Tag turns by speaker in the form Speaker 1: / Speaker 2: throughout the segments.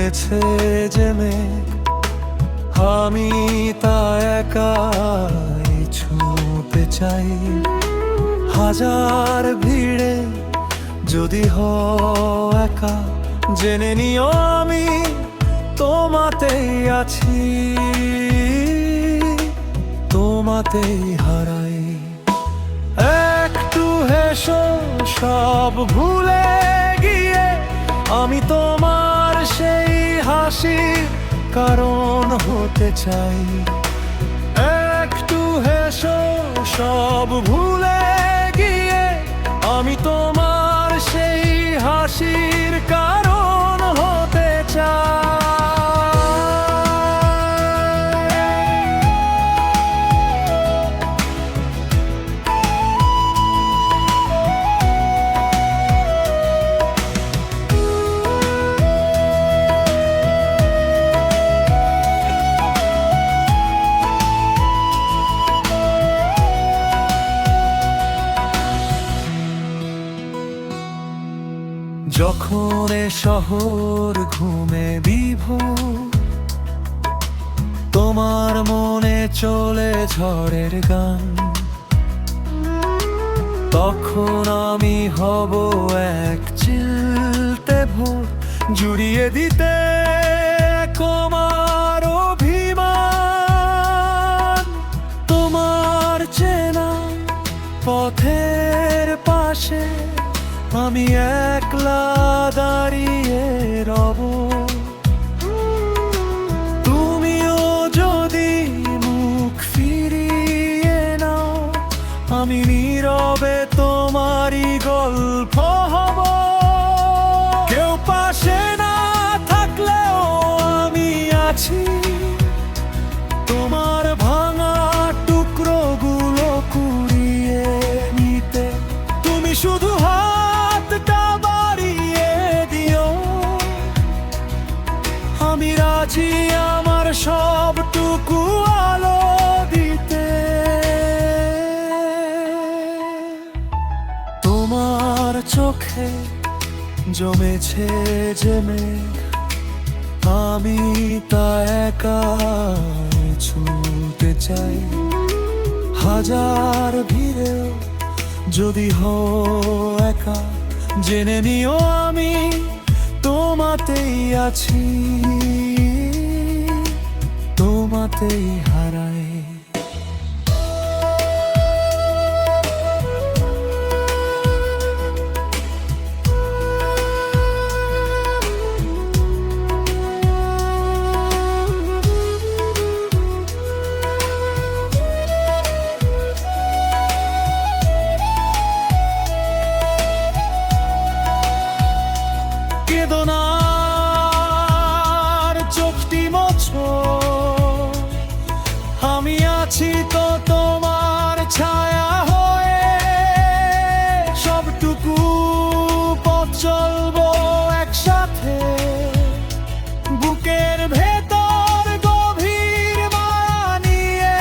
Speaker 1: জমেছে যে মেঘ, আমি তা একাই ছুঁতে চাই। হাজার ভিড়ে যদি হও একা, জেনে নিও আমি তোমাতেই আছি, তোমাতেই হারাই। একটু হেসো সব ভুলে গিয়ে, আমি তোমার সেই হাসির কারণ হতে চাই। একটু হেসো সব ভুলে গিয়ে, আমি তোমার সেই হাসির কারণ হতে চাই। যখন এ শহর ঘুমে বিভোর, তোমার মনে চলে ঝড়ের গান, তখন আমি হব এক চিলতে ভোর, জুড়িয়ে দিতে তোমার অভিমান। তোমার চেনা পথের পাশে আমি একলা দাঁড়িয়ে রব। তুমিও যদি মুখ ফিরিয়ে নাও, আমি নীরবে তোমারই গল্প হব। কেউ পাশে না থাকলেও আমি আছি, তোমার ভাঙা টুকরোগুলো কুড়িয়ে নিতে। তুমি শুধু আমি রাজি আমার সবটুকু আলো দিতে। তোমার চোখে জমেছে যে মেঘ, আমি তা একাই ছুঁতে চাই। হাজার ভিড়েও যদি হও একা, জেনে নিও আমি তোমাতেই আছি, তোমাতেই হারাই। কেদনার চোখটি মোছো, আমি আছি তো তোমার ছায়া হয়ে। সবটুকু পথ চলবো একসাথে, বুকের ভেতর গভীর মায়া নিয়ে।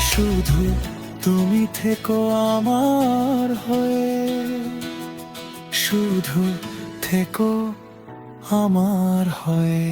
Speaker 1: শুধু তুমি থেকো আমার হয়ে, শুধু থেকো আমার হয়ে।